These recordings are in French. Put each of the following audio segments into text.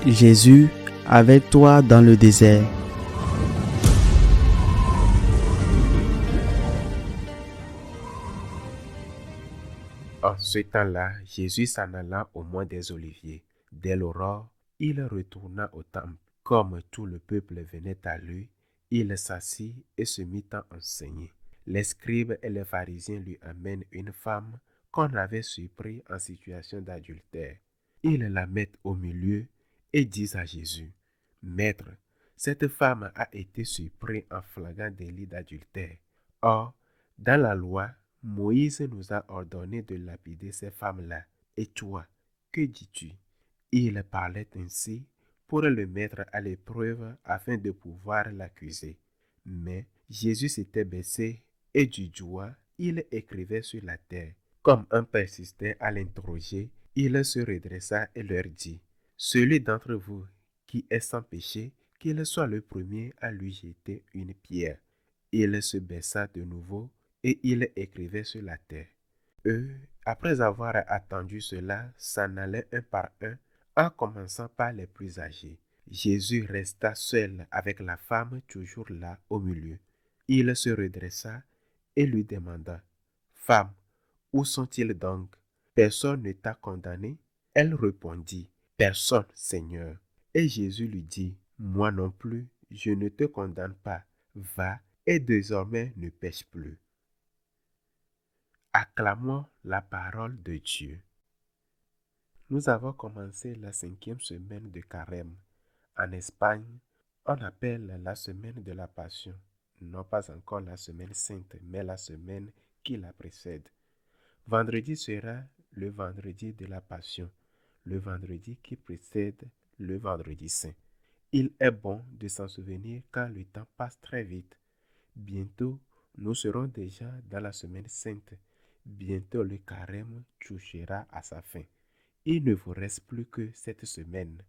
Jésus, avec toi dans le désert. En ce temps-là, Jésus s'en alla au mont des Oliviers. Dès l'aurore, il retourna au temple. Comme tout le peuple venait à lui, il s'assit et se mit à enseigner. Les scribes et les pharisiens lui amènent une femme qu'on avait surpris en situation d'adultère. Ils la mettent au milieu et disent à Jésus, Maître, cette femme a été surprise en flagrant délit d'adultère. Or, dans la loi, Moïse nous a ordonné de lapider ces femmes-là. Et toi, que dis-tu? Il parlait ainsi pour le mettre à l'épreuve afin de pouvoir l'accuser. Mais Jésus s'était baissé et du doigt, il écrivait sur la terre. Comme un persistait à l'interroger, il se redressa et leur dit, Celui d'entre vous qui est sans péché, qu'il soit le premier à lui jeter une pierre. Il se baissa de nouveau et il écrivait sur la terre. Eux, après avoir attendu cela, s'en allaient un par un, en commençant par les plus âgés. Jésus resta seul avec la femme toujours là au milieu. Il se redressa et lui demanda, Femme, où sont-ils donc? Personne ne t'a condamné? Elle répondit, Personne, Seigneur. Et Jésus lui dit, Moi non plus, je ne te condamne pas. Va et désormais ne pêche plus. Acclamons la parole de Dieu. Nous avons commencé la 5e semaine de Carême. En Espagne, on appelle la semaine de la Passion, non pas encore la semaine sainte, mais la semaine qui la précède. Vendredi sera le vendredi de la Passion, le vendredi qui précède le vendredi saint. Il est bon de s'en souvenir car le temps passe très vite. Bientôt, nous serons déjà dans la semaine sainte. Bientôt, le carême touchera à sa fin. Il ne vous reste plus que cette semaine.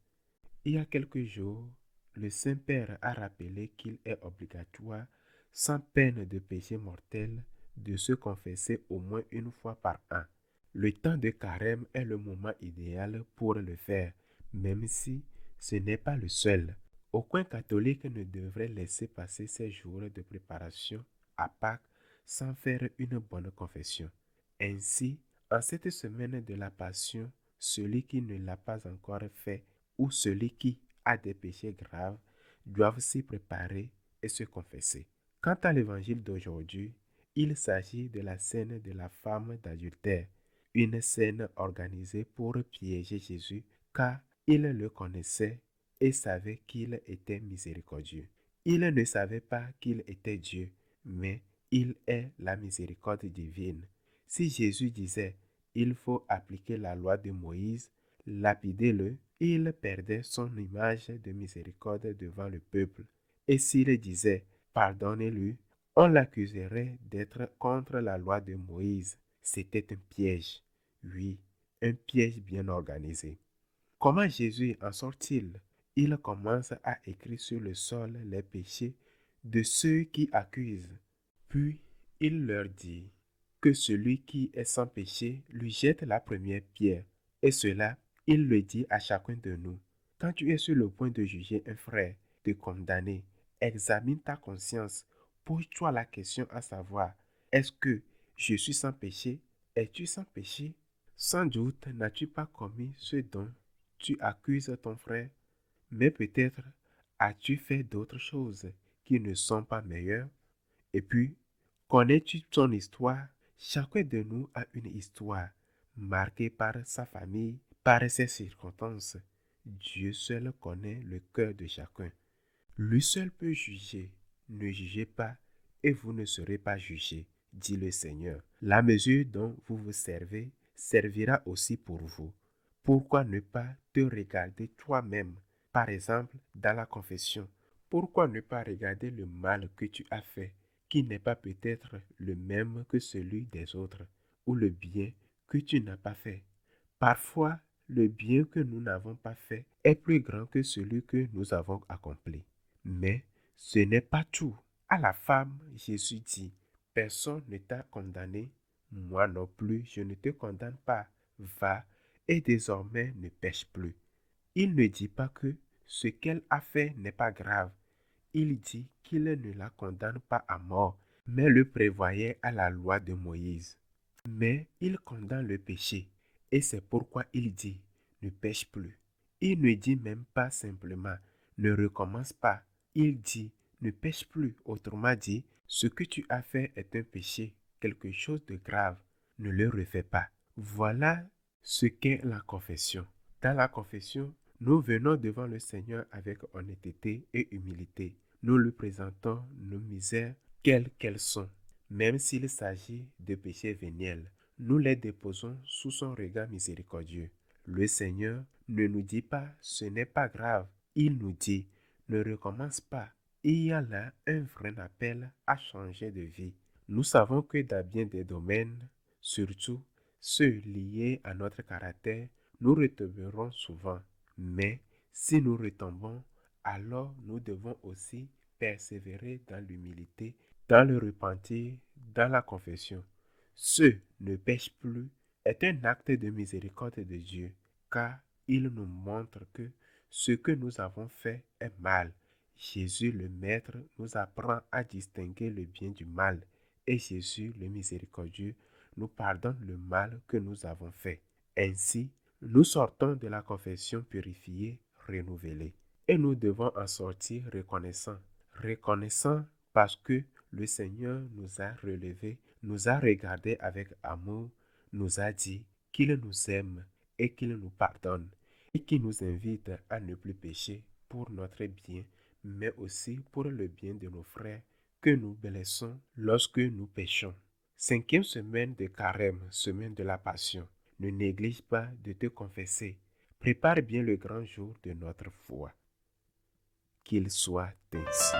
Il y a quelques jours, le Saint-Père a rappelé qu'il est obligatoire, sans peine de péché mortel, de se confesser au moins une fois par an. Le temps de carême est le moment idéal pour le faire, même si ce n'est pas le seul. Aucun catholique ne devrait laisser passer ces jours de préparation à Pâques sans faire une bonne confession. Ainsi, en cette semaine de la Passion, celui qui ne l'a pas encore fait ou celui qui a des péchés graves doivent s'y préparer et se confesser. Quant à l'évangile d'aujourd'hui, il s'agit de la scène de la femme d'adultère, une scène organisée pour piéger Jésus car il le connaissait et savait qu'il était miséricordieux. Il ne savait pas qu'il était Dieu, mais il est la miséricorde divine. Si Jésus disait « il faut appliquer la loi de Moïse », lapider-le, il perdait son image de miséricorde devant le peuple. Et s'il disait « pardonnez-lui », on l'accuserait d'être contre la loi de Moïse. C'était un piège. Oui, un piège bien organisé. Comment Jésus en sort-il? Il commence à écrire sur le sol les péchés de ceux qui accusent. Puis il leur dit que celui qui est sans péché lui jette la première pierre. Et cela, il le dit à chacun de nous. Quand tu es sur le point de juger un frère, de condamner, examine ta conscience. Pose-toi la question à savoir, est-ce que je suis sans péché? Es-tu sans péché? Sans doute n'as-tu pas commis ce dont tu accuses ton frère, mais peut-être as-tu fait d'autres choses qui ne sont pas meilleures? Et puis, connais-tu ton histoire? Chacun de nous a une histoire marquée par sa famille, par ses circonstances. Dieu seul connaît le cœur de chacun. Lui seul peut juger. Ne jugez pas et vous ne serez pas jugés, dit le Seigneur. La mesure dont vous vous servez servira aussi pour vous. Pourquoi ne pas te regarder toi-même, par exemple dans la confession? Pourquoi ne pas regarder le mal que tu as fait, qui n'est pas peut-être le même que celui des autres, ou le bien que tu n'as pas fait? Parfois, le bien que nous n'avons pas fait est plus grand que celui que nous avons accompli. Mais ce n'est pas tout. À la femme, Jésus dit, personne ne t'a condamné, moi non plus, je ne te condamne pas. Va et désormais ne pêche plus. Il ne dit pas que ce qu'elle a fait n'est pas grave. Il dit qu'il ne la condamne pas à mort, mais le prévoyait à la loi de Moïse. Mais il condamne le péché, et c'est pourquoi il dit « ne pêche plus ». Il ne dit même pas simplement « ne recommence pas ». Il dit « ne pêche plus ». Autrement dit, ce que tu as fait est un péché, quelque chose de grave. Ne le refais pas. Voilà ce qu'est la confession. Dans la confession, nous venons devant le Seigneur avec honnêteté et humilité. Nous lui présentons nos misères, quelles qu'elles sont. Même s'il s'agit de péchés véniels, nous les déposons sous son regard miséricordieux. Le Seigneur ne nous dit pas « ce n'est pas grave ». Il nous dit « ne recommence pas ». Il y a là un vrai appel à changer de vie. Nous savons que dans bien des domaines, surtout ceux liés à notre caractère, nous retomberons souvent. Mais si nous retombons, alors nous devons aussi persévérer dans l'humilité, dans le repentir, dans la confession. Ce ne pêche plus est un acte de miséricorde de Dieu, car il nous montre que ce que nous avons fait est mal. Jésus le Maître nous apprend à distinguer le bien du mal, et Jésus le miséricordieux nous pardonne le mal que nous avons fait. Ainsi, nous sortons de la confession purifiée, renouvelée, et nous devons en sortir reconnaissants. Reconnaissants parce que le Seigneur nous a relevés, nous a regardés avec amour, nous a dit qu'il nous aime et qu'il nous pardonne, et qui nous invite à ne plus pécher pour notre bien, mais aussi pour le bien de nos frères que nous blessons lorsque nous péchons. 5e semaine de Carême, semaine de la Passion. Ne néglige pas de te confesser. Prépare bien le grand jour de notre foi. Qu'il soit ainsi.